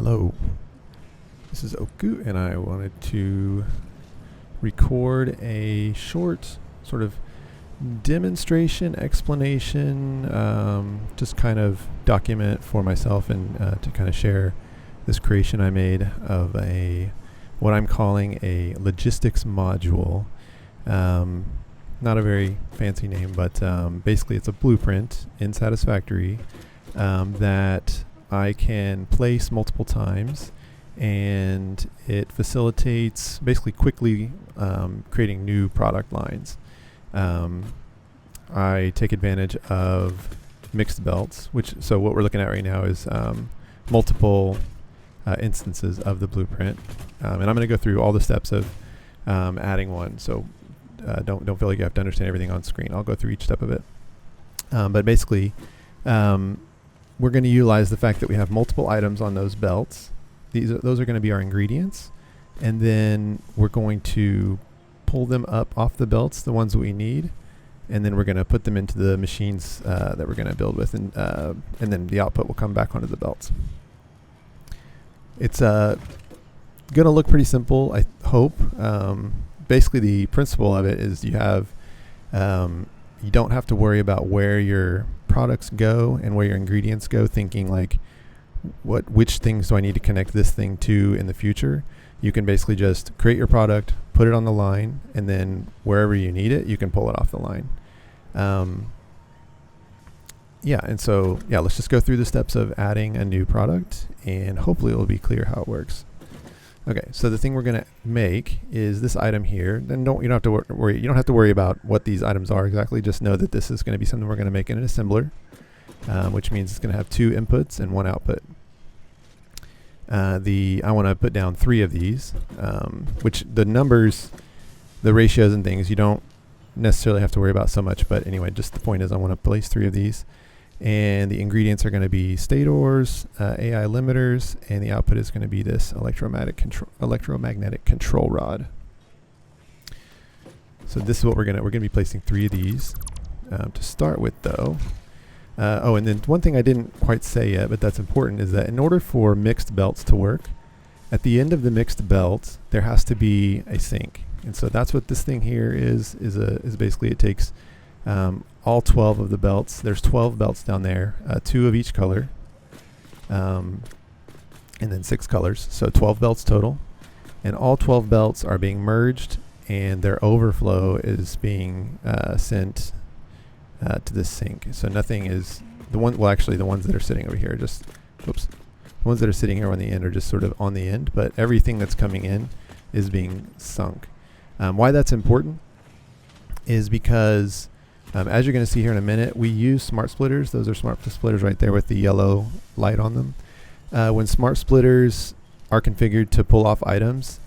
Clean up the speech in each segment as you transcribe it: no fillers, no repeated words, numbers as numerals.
Hello, this is Oku, and I wanted to record a short sort of demonstration, explanation, just kind of document for myself and to kind of share this creation I made of what I'm calling a logistics module. Not a very fancy name, but basically it's a blueprint in Satisfactory that I can place multiple times, and it facilitates basically quickly creating new product lines. I take advantage of mixed belts, so what we're looking at right now is multiple instances of the blueprint, and I'm going to go through all the steps of adding one. So don't feel like you have to understand everything on screen. I'll go through each step of it, but basically we're going to utilize the fact that we have multiple items on those belts. Those are going to be our ingredients, and then we're going to pull them up off the belts, the ones that we need, and then we're going to put them into the machines that we're going to build with, and then the output will come back onto the belts. It's going to look pretty simple, I hope. Basically, the principle of it is you don't have to worry about where your products go and where your ingredients go, thinking like, which things do I need to connect this thing to in the future. You can basically just create your product, put it on the line, and then wherever you need it, you can pull it off the line. Let's just go through the steps of adding a new product, and hopefully it will be clear how it works. Okay, so the thing we're going to make is this item here. Then you don't have to worry. You don't have to worry about what these items are exactly. Just know that this is going to be something we're going to make in an assembler, which means it's going to have two inputs and one output. I want to put down 3 of these, which the numbers, the ratios and things, you don't necessarily have to worry about so much. But anyway, just the point is I want to place 3 of these. And the ingredients are going to be stators, AI limiters, and the output is going to be this electromagnetic control rod. So this is what we're going to be placing 3 of these to start with, though. And then one thing I didn't quite say yet, but that's important, is that in order for mixed belts to work, at the end of the mixed belt there has to be a sink, and so that's what this thing here is basically it takes all 12 of the belts. There's 12 belts down there, 2 of each color, and then 6 colors, so 12 belts total, and all 12 belts are being merged, and their overflow is being sent to this sink. So nothing is the ones that are sitting over here the ones that are sitting here on the end are just sort of on the end, but everything that's coming in is being sunk. Why that's important is because as you're going to see here in a minute, we use smart splitters. Those are smart splitters right there with the yellow light on them. When smart splitters are configured to pull off items,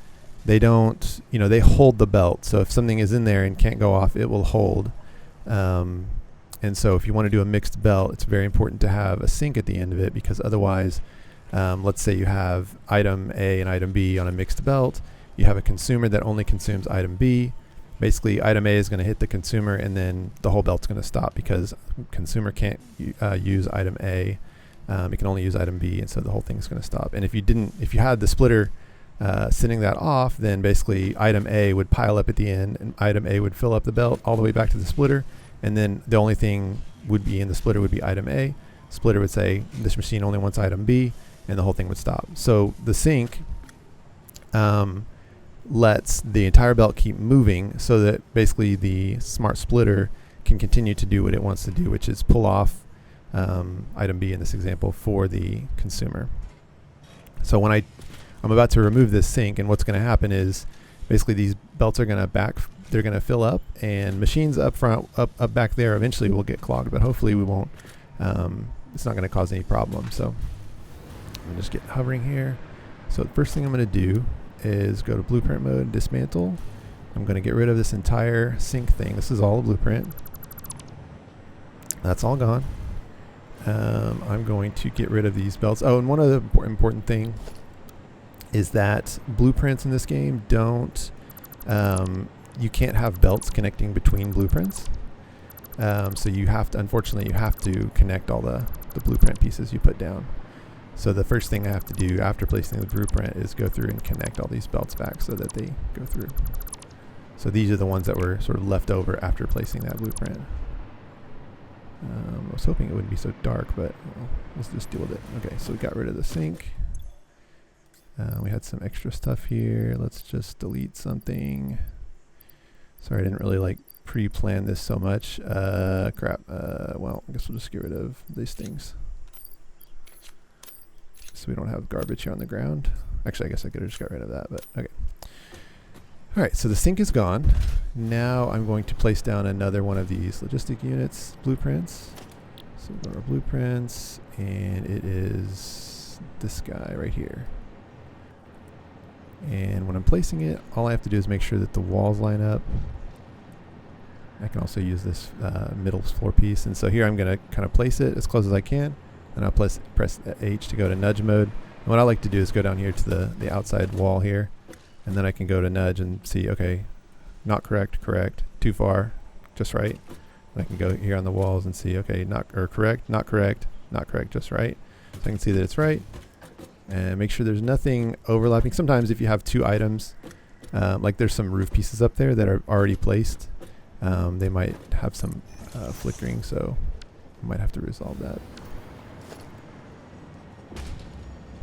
they don't, they hold the belt. So if something is in there and can't go off, it will hold. And so if you want to do a mixed belt, it's very important to have a sink at the end of it, because otherwise, let's say you have item A and item B on a mixed belt. You have a consumer that only consumes item B. Basically, item A is going to hit the consumer, and then the whole belt's going to stop because consumer can't use item A. It can only use item B, and so the whole thing's going to stop. And if you had the splitter sending that off, then basically item A would pile up at the end, and item A would fill up the belt all the way back to the splitter, and then the only thing would be in the splitter would be item A. Splitter would say this machine only wants item B, and the whole thing would stop. So the sink lets the entire belt keep moving, so that basically the smart splitter can continue to do what it wants to do, which is pull off item B in this example for the consumer. So when I'm about to remove this sink, and what's going to happen is basically these belts are going to fill up, and machines up front, up back there, eventually will get clogged, but hopefully we won't. It's not going to cause any problem. So I'm going to just get hovering here. So the first thing I'm going to do is go to blueprint mode, dismantle. I'm going to get rid of this entire sink thing. This is all a blueprint. That's all gone. I'm going to get rid of these belts. Oh, and one other important thing is that blueprints in this game don't, you can't have belts connecting between blueprints. So unfortunately you have to connect all the blueprint pieces you put down. So the first thing I have to do after placing the blueprint is go through and connect all these belts back so that they go through. So these are the ones that were sort of left over after placing that blueprint. I was hoping it wouldn't be so dark, but well, let's just deal with it. Okay, so we got rid of the sink. We had some extra stuff here. Let's just delete something. Sorry, I didn't really like pre-plan this so much. Crap. Well, I guess we'll just get rid of these things, so we don't have garbage here on the ground. Actually, I guess I could have just got rid of that, but okay. All right, so the sink is gone. Now I'm going to place down another one of these logistic units blueprints. So go to our blueprints, and it is this guy right here. And when I'm placing it, all I have to do is make sure that the walls line up. I can also use this middle floor piece. And so here I'm going to kind of place it as close as I can. And I'll press H to go to nudge mode. And what I like to do is go down here to the outside wall here. And then I can go to nudge and see, okay, not correct, correct, too far, just right. And I can go here on the walls and see, okay, correct, not correct, not correct, just right. So I can see that it's right. And make sure there's nothing overlapping. Sometimes if you have two items, like there's some roof pieces up there that are already placed, they might have some flickering, so you might have to resolve that.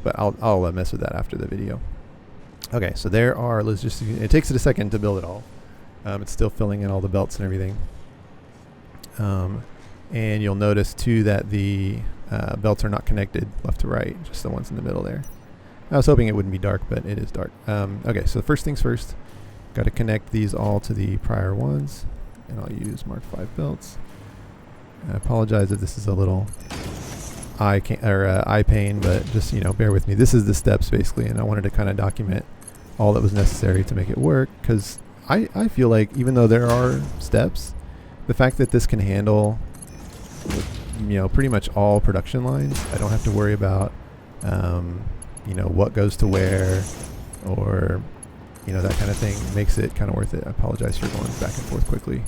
But I'll mess with that after the video. Okay, so there are logistics. It takes it a second to build it all. It's still filling in all the belts and everything. And you'll notice too that the belts are not connected left to right, just the ones in the middle there. I was hoping it wouldn't be dark, but it is dark. Okay, so first things first, got to connect these all to the prior ones, and I'll use Mark 5 belts. I apologize if this is a little eye pain, but just, you know, bear with me. This is the steps basically, and I wanted to kind of document all that was necessary to make it work, because I feel like even though there are steps, the fact that this can handle, you know, pretty much all production lines, I don't have to worry about, you know, what goes to where, or, you know, that kind of thing makes it kind of worth it. I apologize for going back and forth quickly.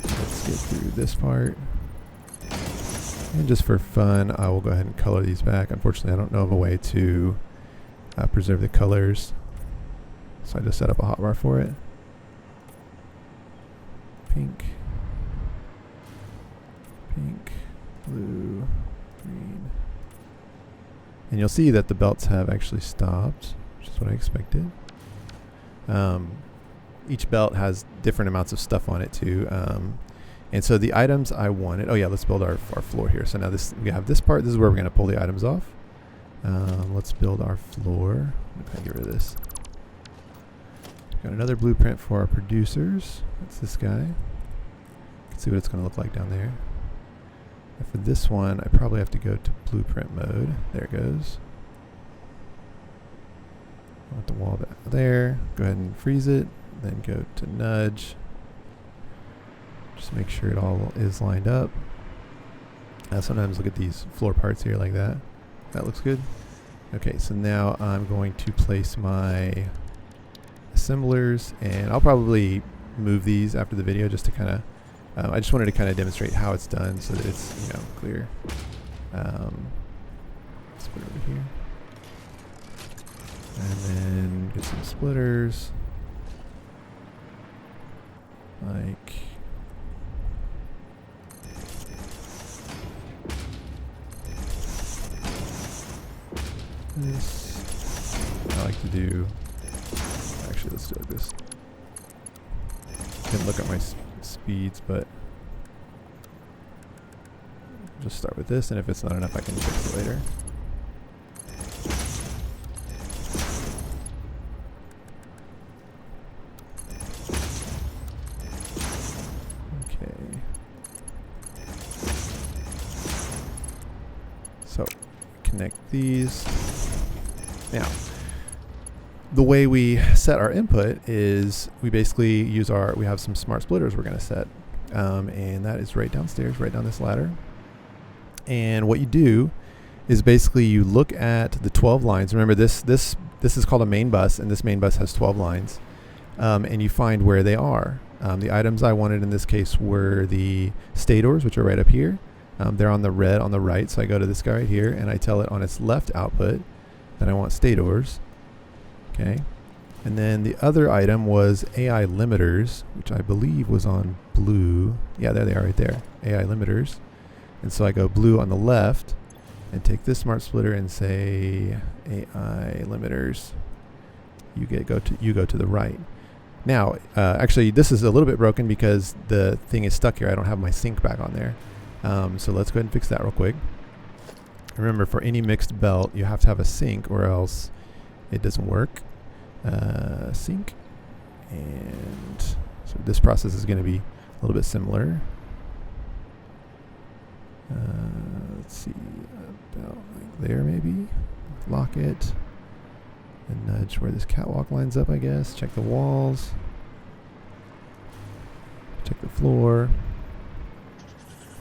Let's get through this part. And just for fun, I will go ahead and color these back. Unfortunately, I don't know of a way to preserve the colors, so I just set up a hotbar for it. Pink, pink, blue, green. And you'll see that the belts have actually stopped, which is what I expected. Each belt has different amounts of stuff on it too. And so the items I wanted, oh yeah, let's build our floor here. So now we have this part, this is where we're gonna pull the items off. Let's build our floor. I'm gonna get rid of this. Got another blueprint for our producers. That's this guy. Let's see what it's gonna look like down there. And for this one, I probably have to go to blueprint mode. There it goes. I want the wall back there. Go ahead and freeze it. Then go to nudge. Just make sure it all is lined up. Sometimes look at these floor parts here like that. That looks good. Okay, so now I'm going to place my assemblers, and I'll probably move these after the video just to kind of, I just wanted to kind of demonstrate how it's done so that it's, you know, clear. Let's put it over here. And then get some splitters. Like this. I like to do, actually let's do it like this. Didn't look at my speeds, but just start with this, and if it's not enough I can fix it later. Okay. So connect these. Now, the way we set our input is we basically use we have some smart splitters we're going to set. And that is right downstairs, right down this ladder. And what you do is basically you look at the 12 lines. Remember, this is called a main bus, and this main bus has 12 lines. And you find where they are. The items I wanted in this case were the stators, which are right up here. They're on the red on the right, so I go to this guy right here and I tell it on its left output that I want stators. Okay. And then the other item was AI limiters, which I believe was on blue. Yeah, there they are right there. AI limiters. And so I go blue on the left and take this smart splitter and say AI limiters. You go to the right. Now, actually, this is a little bit broken because the thing is stuck here. I don't have my sync back on there. So let's go ahead and fix that real quick. Remember, for any mixed belt, you have to have a sync or else it doesn't work. Sync. And so this process is going to be a little bit similar. Let's see, about like there maybe. Lock it. And nudge where this catwalk lines up, I guess. Check the walls. Check the floor.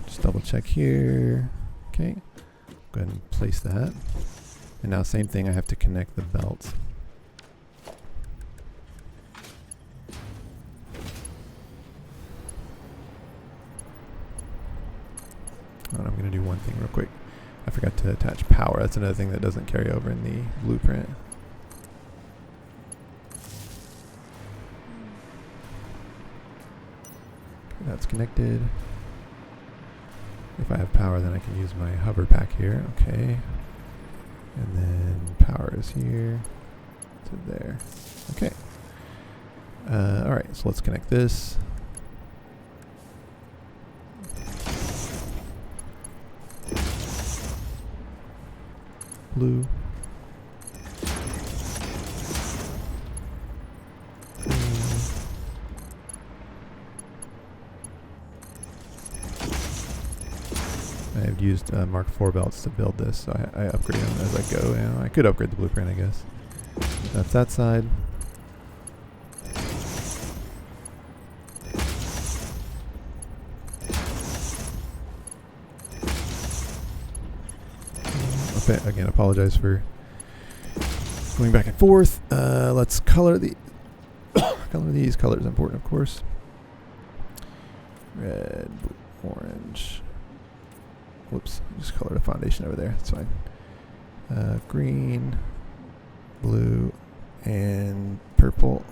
Just double check here. Okay. Go ahead and place that. And now same thing, I have to connect the belt. And I'm going to do one thing real quick. I forgot to attach power. That's another thing that doesn't carry over in the blueprint. Okay, that's connected. If I have power, then I can use my hover pack here. Okay. And then power is here to there. Okay. Alright, so let's connect this. Blue. I've used Mark IV belts to build this, so I upgrade them as I go. You know, I could upgrade the blueprint, I guess. That's that side. Okay, again, apologize for going back and forth. Let's color the color these. Color is important, of course. Red, orange. Whoops, just colored a foundation over there. That's fine. Green, blue, and purple.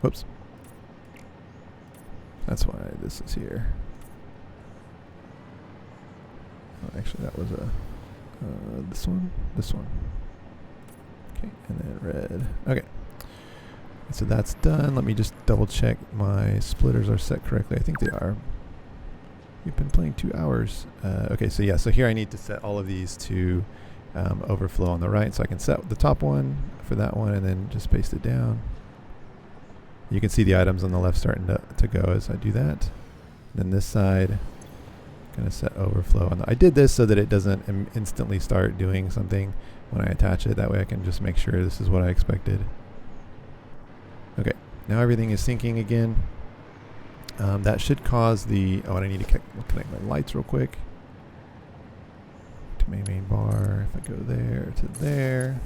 Whoops. That's why this is here. Oh, actually, that was this one. This one. Okay, and then red. Okay. So that's done. Let me just double check my splitters are set correctly. I think they are. We've been playing 2 hours. Okay, so yeah, so here I need to set all of these to overflow on the right. So I can set the top one for that one and then just paste it down. You can see the items on the left starting to go as I do that. Then this side, I'm going to set overflow. I did this so that it doesn't instantly start doing something when I attach it. That way I can just make sure this is what I expected. Okay, now everything is syncing again. That should cause the... Oh, and I need to connect my lights real quick. To my main bar. If I go there to there.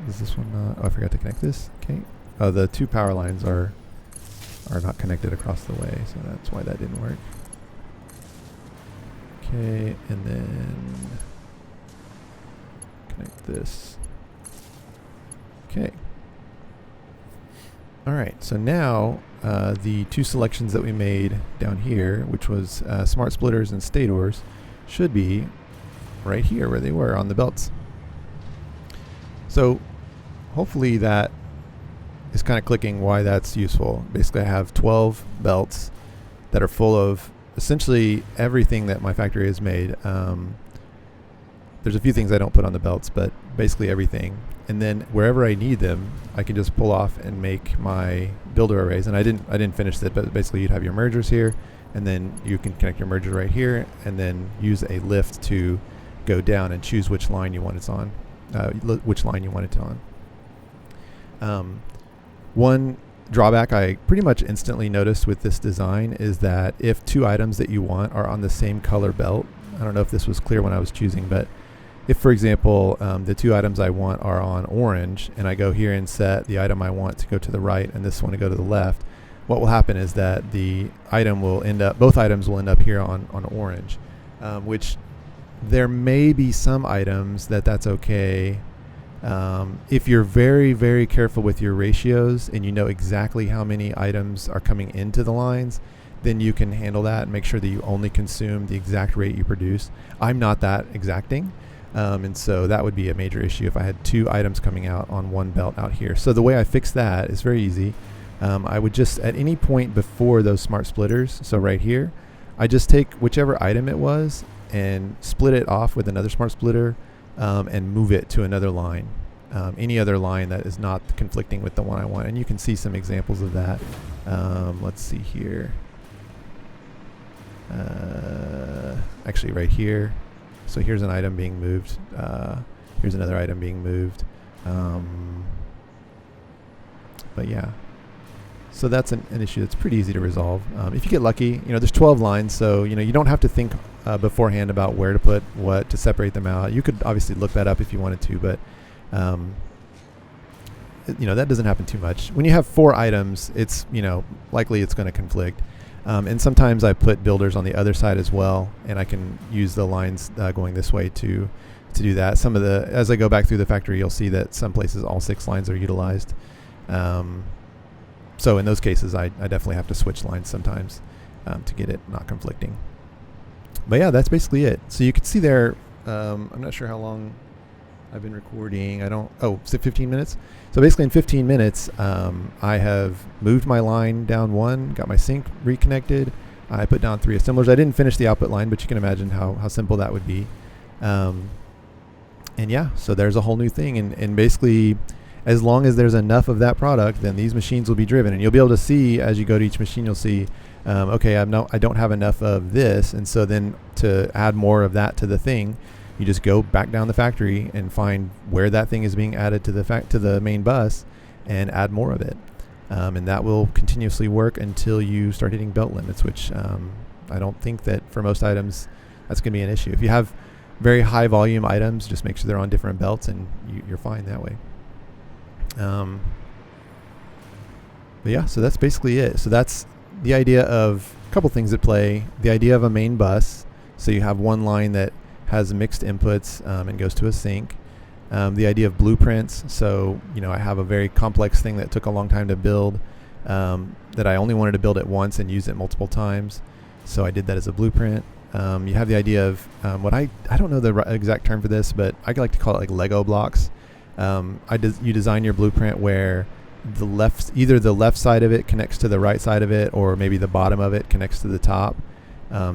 Is this one not? Oh, I forgot to connect this. Okay. Oh, the 2 power lines are not connected across the way, so that's why that didn't work. Okay, and then connect this. Okay. All right, so now the 2 selections that we made down here, which was smart splitters and stators, should be right here where they were on the belts. So hopefully that is kind of clicking why that's useful. Basically, I have 12 belts that are full of essentially everything that my factory has made. There's a few things I don't put on the belts, but basically everything. And then wherever I need them, I can just pull off and make my builder arrays. And I didn't finish it, but basically you'd have your mergers here, and then you can connect your merger right here, and then use a lift to go down and choose which line you want it on. Which line you want it on. One drawback I pretty much instantly noticed with this design is that if 2 items that you want are on the same color belt, I don't know if this was clear when I was choosing, but if, for example, the two items I want are on orange, and I go here and set the item I want to go to the right and this one to go to the left, what will happen is that the item will end up, both items will end up here on orange, which there may be some items that's okay. If you're very, very careful with your ratios and you know exactly how many items are coming into the lines, then you can handle that and make sure that you only consume the exact rate you produce. I'm not that exacting. And so that would be a major issue if I had two items coming out on one belt out here. So the way I fix that is very easy. I would just, at any point before those smart splitters, so right here, I just take whichever item it was and split it off with another smart splitter and move it to another line. Any other line that is not conflicting with the one I want. And you can see some examples of that. Let's see here. Actually right here. So here's an item being moved. Here's another item being moved. But yeah. So that's an issue that's pretty easy to resolve. If you get lucky, there's 12 lines, so you don't have to think beforehand about where to put what to separate them out. You could obviously look that up if you wanted to, but that doesn't happen too much. When you have 4 items, it's likely it's going to conflict. And sometimes I put builders on the other side as well, and I can use the lines going this way to do that. As I go back through the factory, you'll see that some places all 6 lines are utilized. So in those cases, I definitely have to switch lines sometimes to get it not conflicting. But yeah, that's basically it. So you can see there, I'm not sure how long I've been recording. Is it 15 minutes? So basically in 15 minutes, I have moved my line down 1, got my sync reconnected. I put down 3 assemblers. I didn't finish the output line, but you can imagine how simple that would be. And yeah, so there's a whole new thing. And basically, as long as there's enough of that product, then these machines will be driven. And you'll be able to see, as you go to each machine, you'll see, okay, I don't have enough of this. And so then to add more of that to the thing, you just go back down the factory and find where that thing is being added to the main bus and add more of it. And that will continuously work until you start hitting belt limits, which I don't think that for most items that's going to be an issue. If you have very high volume items, just make sure they're on different belts and you're fine that way. But yeah, so that's basically it. So that's the idea of a couple things at play. The idea of a main bus. So you have one line that has mixed inputs and goes to a sync. The idea of blueprints. So, I have a very complex thing that took a long time to build that I only wanted to build it once and use it multiple times. So I did that as a blueprint. You have the idea of what I don't know the exact term for this, but I like to call it like Lego blocks. You design your blueprint where either the left side of it connects to the right side of it, or maybe the bottom of it connects to the top,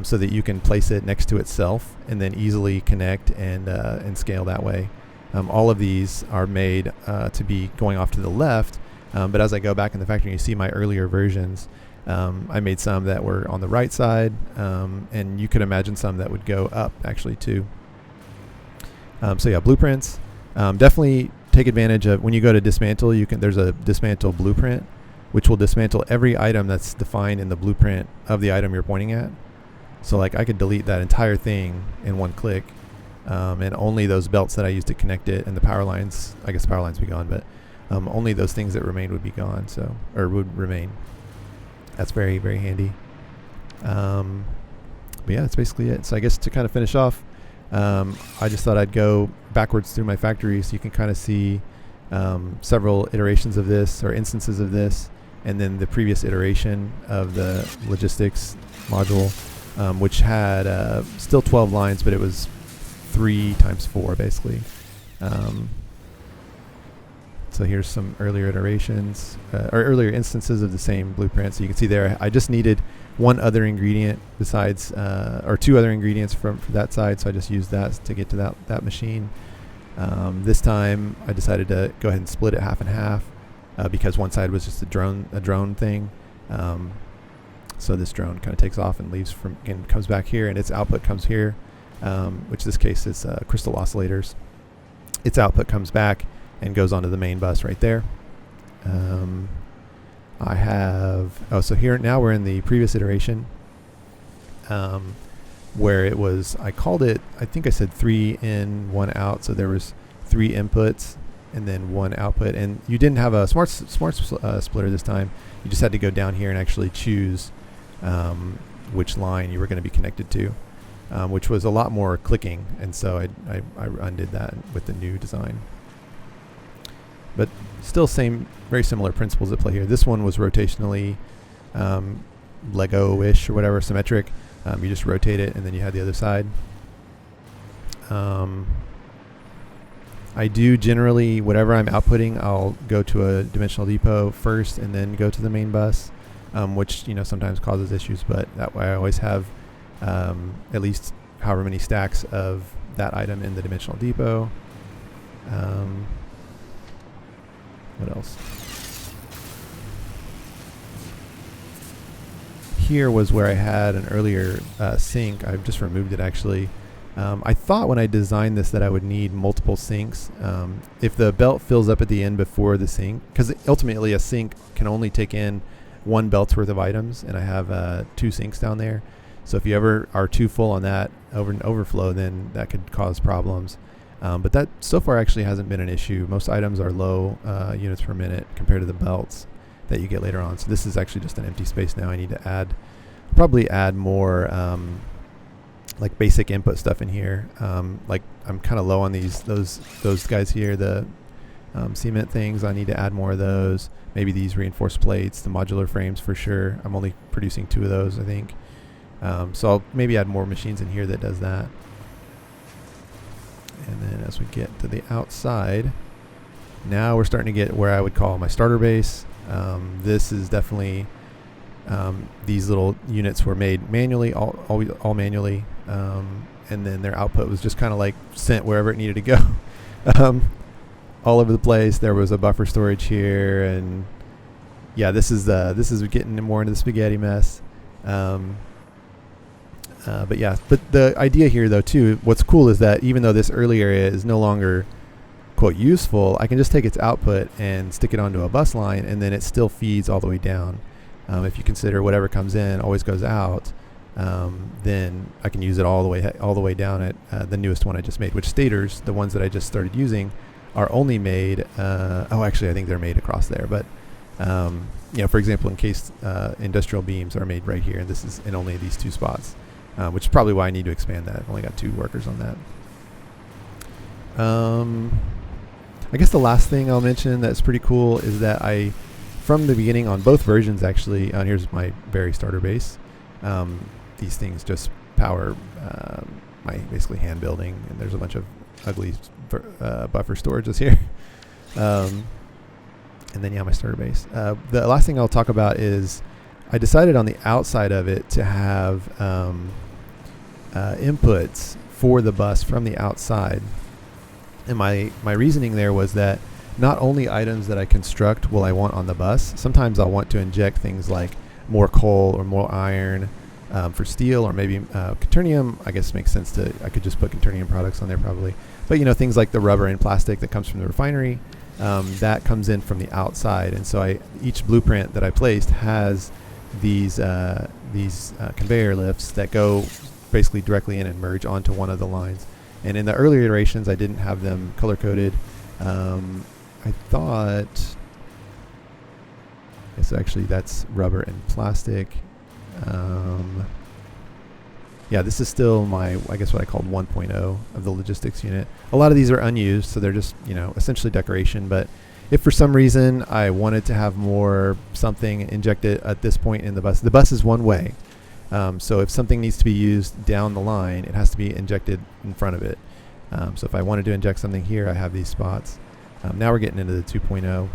so that you can place it next to itself and then easily connect and scale that way. All of these are made to be going off to the left, but as I go back in the factory, you see my earlier versions. I made some that were on the right side, and you could imagine some that would go up actually too. So yeah, blueprints. Definitely take advantage of when you go to dismantle. There's a dismantle blueprint, which will dismantle every item that's defined in the blueprint of the item you're pointing at. So like I could delete that entire thing in one click, and only those belts that I used to connect it and the power lines. I guess the power lines would be gone, but only those things that remained would be gone. Or would remain. That's very, very handy. But yeah, that's basically it. So I guess to kind of finish off, I just thought I'd go backwards through my factory so you can kind of see several iterations of this or instances of this, and then the previous iteration of the logistics module, which had still 12 lines, but it was 3 times 4 basically. So here's some earlier iterations or earlier instances of the same blueprint. So you can see there I just needed one other ingredient besides, or 2 other ingredients from that side. So I just used that to get to that machine. This time I decided to go ahead and split it half and half because one side was just a drone thing. So this drone kind of takes off and leaves and comes back here, and its output comes here, which in this case is crystal oscillators. Its output comes back and goes onto the main bus right there. So here now we're in the previous iteration. where it was, I called it, I think I said 3 in, 1 out. So there was 3 inputs and then 1 output. And you didn't have a smart splitter this time. You just had to go down here and actually choose which line you were going to be connected to, which was a lot more clicking. And so I undid that with the new design. But still very similar principles at play here. This one was rotationally Lego-ish or whatever, symmetric. You just rotate it and then you had the other side. I do generally, whatever I'm outputting, I'll go to a dimensional depot first and then go to the main bus, which sometimes causes issues, but that way I always have at least however many stacks of that item in the dimensional depot. What else? Here was where I had an earlier sink. I've just removed it actually. I thought when I designed this that I would need multiple sinks. If the belt fills up at the end before the sink, because ultimately a sink can only take in 1 belt's worth of items, and I have 2 sinks down there. So if you ever are too full on that overflow, then that could cause problems. But that so far actually hasn't been an issue. Most items are low units per minute compared to the belts that you get later on. So this is actually just an empty space now. I need to probably add more like basic input stuff in here. Like I'm kind of low on those guys here, the cement things. I need to add more of those. Maybe these reinforced plates, the modular frames for sure. I'm only producing 2 of those, I think. So I'll maybe add more machines in here that does that. And then as we get to the outside, now we're starting to get where I would call my starter base. This is definitely, these little units were made manually, all manually. And then their output was just kind of like sent wherever it needed to go. All over the place. There was a buffer storage here, and yeah, this is getting more into the spaghetti mess. But the idea here though too, what's cool is that even though this early area is no longer quote useful, I can just take its output and stick it onto a bus line, and then it still feeds all the way down. If you consider whatever comes in always goes out, then I can use it all the way down at the newest one I just made, which stators, the ones that I just started using, are only made. Actually, I think they're made across there, but for example, in case industrial beams are made right here, and this is in only these 2 spots. Which is probably why I need to expand that. I've only got 2 workers on that. I guess the last thing I'll mention that's pretty cool is that from the beginning on both versions actually, here's my very starter base. These things just power my basically hand building, and there's a bunch of ugly buffer storages here. And then my starter base. The last thing I'll talk about is I decided on the outside of it to have inputs for the bus from the outside. And my reasoning there was that not only items that I construct will I want on the bus, sometimes I'll want to inject things like more coal or more iron for steel, or maybe Quaternium. I guess makes sense I could just put Quaternium products on there probably. But things like the rubber and plastic that comes from the refinery, that comes in from the outside. And so each blueprint that I placed has these conveyor lifts that go basically directly in and merge onto one of the lines. And in the earlier iterations, I didn't have them color coded. I thought, yes, actually that's rubber and plastic. This is still I guess what I called 1.0 of the logistics unit. A lot of these are unused, so they're just essentially decoration. But if for some reason I wanted to have more something injected at this point in the bus is one way. So if something needs to be used down the line, it has to be injected in front of it. So if I wanted to inject something here, I have these spots. Now we're getting into the 2.0.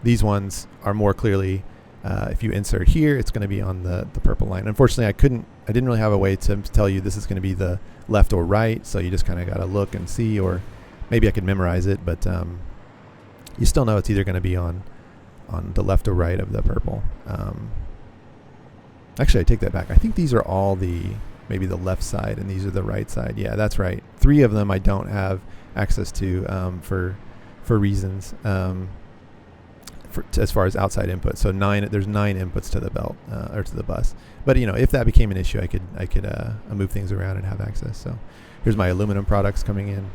These ones are more clearly, if you insert here, it's going to be on the purple line. Unfortunately, I didn't really have a way to tell you this is going to be the left or right, so you just kind of got to look and see, or maybe I could memorize it, but you still know it's either going to be on the left or right of the purple. Actually, I take that back. I think these are all maybe the left side, and these are the right side. Yeah, that's right. 3 of them I don't have access to for reasons. as far as outside input. So there's 9 inputs to the belt or to the bus. But if that became an issue, I could move things around and have access. So here's my aluminum products coming in,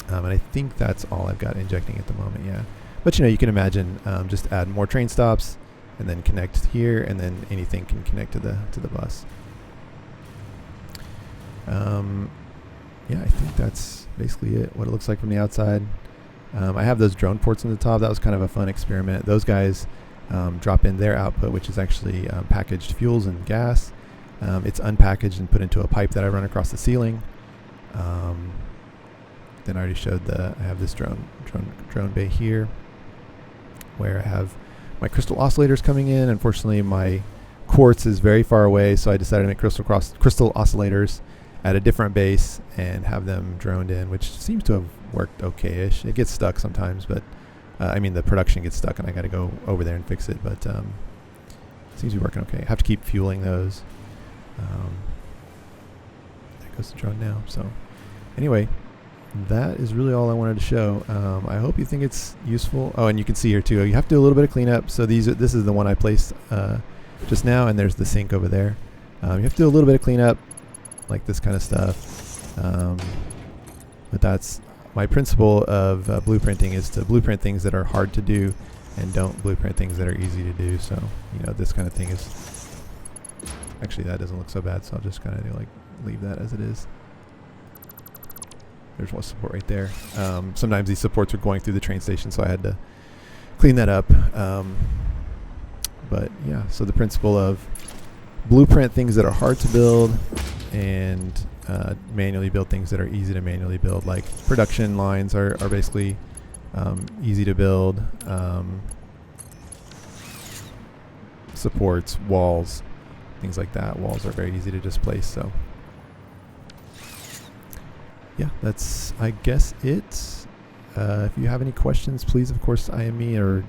and I think that's all I've got injecting at the moment. Yeah, but you can imagine just add more train stops, and then connect here, and then anything can connect to the bus. Yeah, I think that's basically it. What it looks like from the outside. I have those drone ports on the top. That was kind of a fun experiment. Those guys drop in their output, which is actually packaged fuels and gas. It's unpackaged and put into a pipe that I run across the ceiling. Then I already showed I have this drone bay here, where I have my crystal oscillators coming in. Unfortunately, my quartz is very far away, so I decided to make crystal oscillators at a different base and have them droned in, which seems to have worked okay-ish. It gets stuck sometimes, but the production gets stuck and I got to go over there and fix it, but it seems to be working okay. I have to keep fueling those. There goes the drone now. So anyway, that is really all I wanted to show. I hope you think it's useful. Oh, and you can see here too, you have to do a little bit of cleanup. So this is the one I placed just now, and there's the sink over there. You have to do a little bit of cleanup, like this kind of stuff. But that's my principle of blueprinting, is to blueprint things that are hard to do and don't blueprint things that are easy to do. So, this kind of thing is, actually that doesn't look so bad, so I'll just kind of leave that as it is. There's one support right there. Sometimes these supports were going through the train station, so I had to clean that up. But yeah, so the principle of blueprint things that are hard to build and manually build things that are easy to manually build, like production lines are basically easy to build. Supports, walls, things like that. Walls are very easy to displace. So yeah, that's, I guess, it. If you have any questions, please, of course, IM me or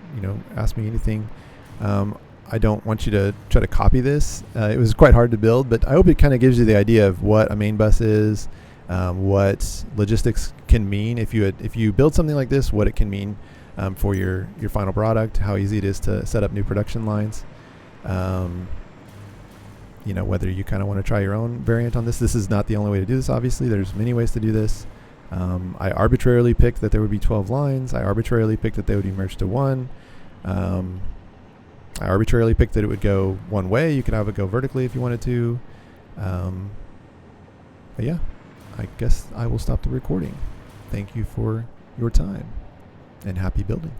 ask me anything. I don't want you to try to copy this. It was quite hard to build, but I hope it kind of gives you the idea of what a main bus is, what logistics can mean if you build something like this, what it can mean for your final product, how easy it is to set up new production lines. Whether you kind of want to try your own variant on this. This is not the only way to do this, obviously. There's many ways to do this. I arbitrarily picked that there would be 12 lines. I arbitrarily picked that they would be merged to one. I arbitrarily picked that it would go one way. You could have it go vertically if you wanted to. But yeah, I guess I will stop the recording. Thank you for your time, and happy building.